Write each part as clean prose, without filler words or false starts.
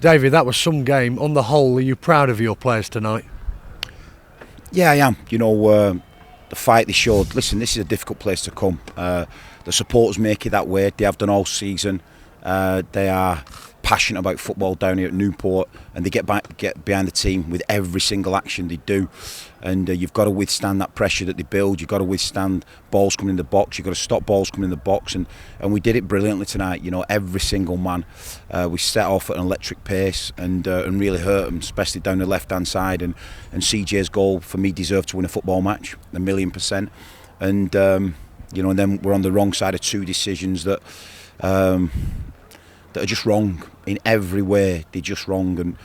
David, that was some game. On the whole, are you proud of your players tonight? Yeah, I am. The fight they showed. Listen, this is a difficult place to come. The supporters make it that way. They have done all season. They are passionate about football down here at Newport, and they get behind the team with every single action they do. And you've got to withstand that pressure that they build. You've got to withstand balls coming in the box. You've got to stop balls coming in the box, and we did it brilliantly tonight. Every single man. We set off at an electric pace and really hurt them, especially down the left-hand side. And CJ's goal for me deserved to win a football match, 1,000,000%. And and then we're on the wrong side of two decisions that are just wrong in every way. They're just wrong, and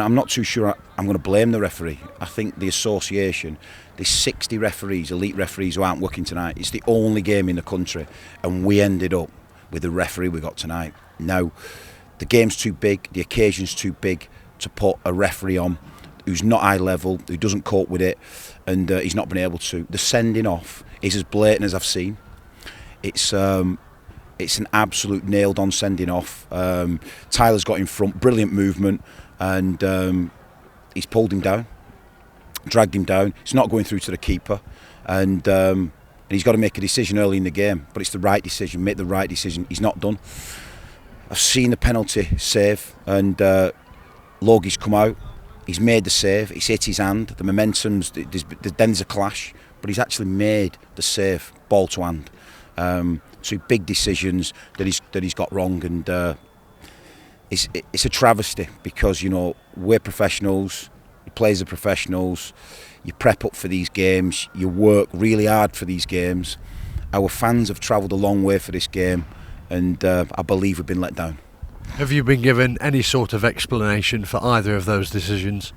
I'm not too sure I'm going to blame the referee. I think the association, there's 60 referees, elite referees who aren't working tonight. It's the only game in the country, and we ended up with the referee we got tonight. Now, the game's too big, the occasion's too big to put a referee on who's not high level, who doesn't cope with it, and he's not been able to. The sending off is as blatant as I've seen. It's an absolute nailed-on sending off. Tyler's got in front, brilliant movement, and he's pulled him down, dragged him down. It's not going through to the keeper, and he's got to make a decision early in the game, but it's the right decision, make the right decision. He's not done. I've seen the penalty save, and Logie's come out. He's made the save, he's hit his hand, the momentum's, then there's a clash, but he's actually made the save, ball to hand. Two big decisions that he's got wrong, and it's a travesty because we're professionals, the players are professionals, you prep up for these games, you work really hard for these games. Our fans have travelled a long way for this game, and I believe we've been let down. Have you been given any sort of explanation for either of those decisions?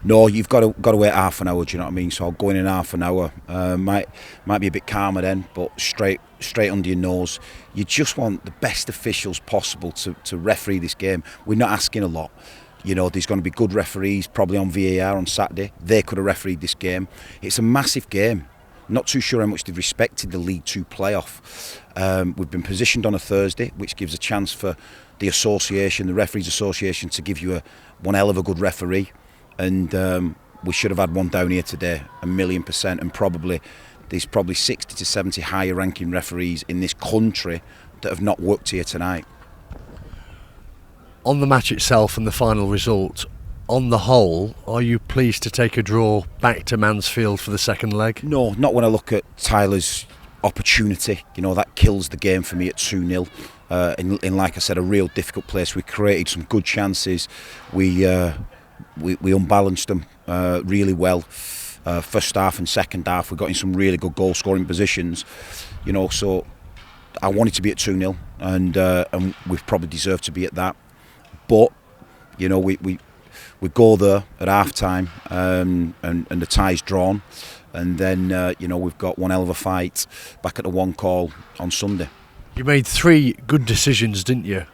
No, you've got to wait half an hour. Do you know what I mean? So I'll go in half an hour. Might be a bit calmer then, but straight under your nose. You just want the best officials possible to referee this game. We're not asking a lot. There's going to be good referees probably on VAR on Saturday. They could have refereed this game. It's a massive game. Not too sure how much they've respected the League 2 playoff. We've been positioned on a Thursday, which gives a chance for the association, the Referees Association, to give you one hell of a good referee. And we should have had one down here today, 1,000,000%. And there's probably 60 to 70 higher ranking referees in this country that have not worked here tonight. On the match itself and the final result, on the whole, are you pleased to take a draw back to Mansfield for the second leg? No, not when I look at Tyler's opportunity. That kills the game for me at 2-0. In like I said, a real difficult place. We created some good chances. We unbalanced them really well. First half and second half, we got in some really good goal scoring positions. So I wanted to be at 2-0, and we've probably deserved to be at that. But we go there at half time, and the tie's drawn, and then we've got one hell of a fight back at the one call on Sunday. You made 3 good decisions, didn't you?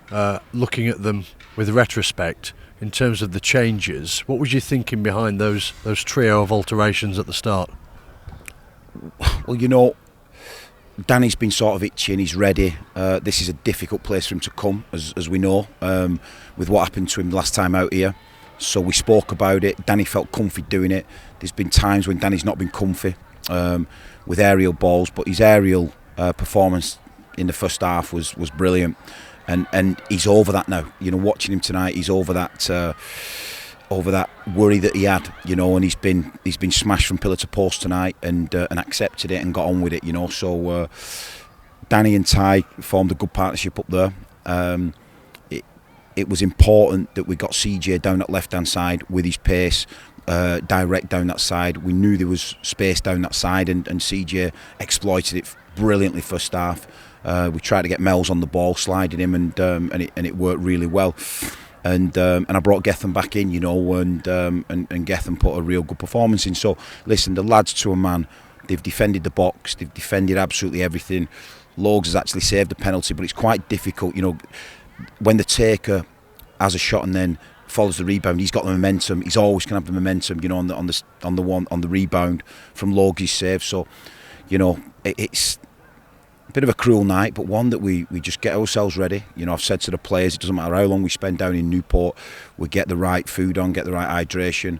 Looking at them with retrospect, in terms of the changes, what was you thinking behind those trio of alterations at the start? Well, Danny's been sort of itchy and he's ready. This is a difficult place for him to come, as we know, with what happened to him last time out here. So we spoke about it. Danny felt comfy doing it. There's been times when Danny's not been comfy with aerial balls, but his aerial performance in the first half was brilliant, and he's over that now. Watching him tonight, he's over that worry that he had. And he's been smashed from pillar to post tonight, and accepted it and got on with it. So Danny and Ty formed a good partnership up there. It was important that we got CJ down that left-hand side with his pace, direct down that side. We knew there was space down that side, and CJ exploited it brilliantly first half. We tried to get Mel's on the ball, sliding him, and it worked really well. And I brought Gethin back in, and Gethin put a real good performance in. So listen, the lads to a man, they've defended the box, they've defended absolutely everything. Logs has actually saved the penalty, but it's quite difficult, when the taker has a shot and then follows the rebound, he's got the momentum. He's always going to have the momentum, on the rebound from Logie's save. So, it's bit of a cruel night, but one that we just get ourselves ready. You know, I've said to the players, it doesn't matter how long we spend down in Newport, we get the right food on, get the right hydration,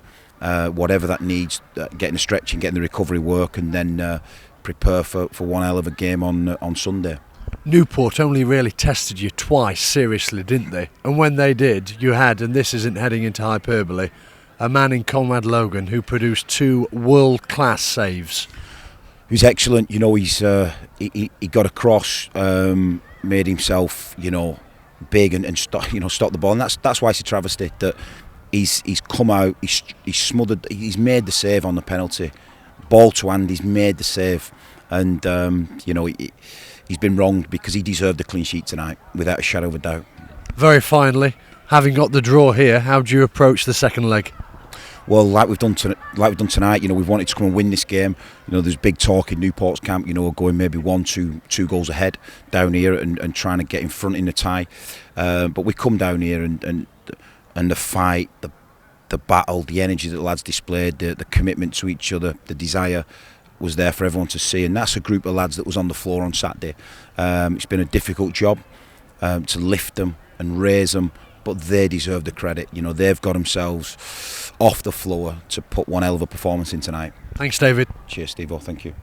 whatever that needs, getting the stretching, getting the recovery work, and then prepare for one hell of a game on Sunday. Newport only really tested you twice seriously, didn't they? And when they did, you had, and this isn't heading into hyperbole, a man in Conrad Logan who produced 2 world-class saves. He's excellent. You know, he got across, made himself, you know, big and stopped the ball. And that's why it's a travesty that he's come out, he's smothered, he's made the save on the penalty, ball to hand, he's made the save, and you know, he's been wronged because he deserved the clean sheet tonight, without a shadow of a doubt. Very finally, having got the draw here, how do you approach the second leg? Well, like we've done tonight, you know, we've wanted to come and win this game. You know, there's big talk in Newport's camp, you know, going maybe 1-2 goals ahead down here and trying to get in front in the tie. But we come down here and the fight, the battle, the energy that the lads displayed, the commitment to each other, the desire was there for everyone to see. And that's a group of lads that was on the floor on Saturday. It's been a difficult job to lift them and raise them, but they deserve the credit. You know, they've got themselves off the floor to put one hell of a performance in tonight. Thanks, David. Cheers, Steve-O. Thank you.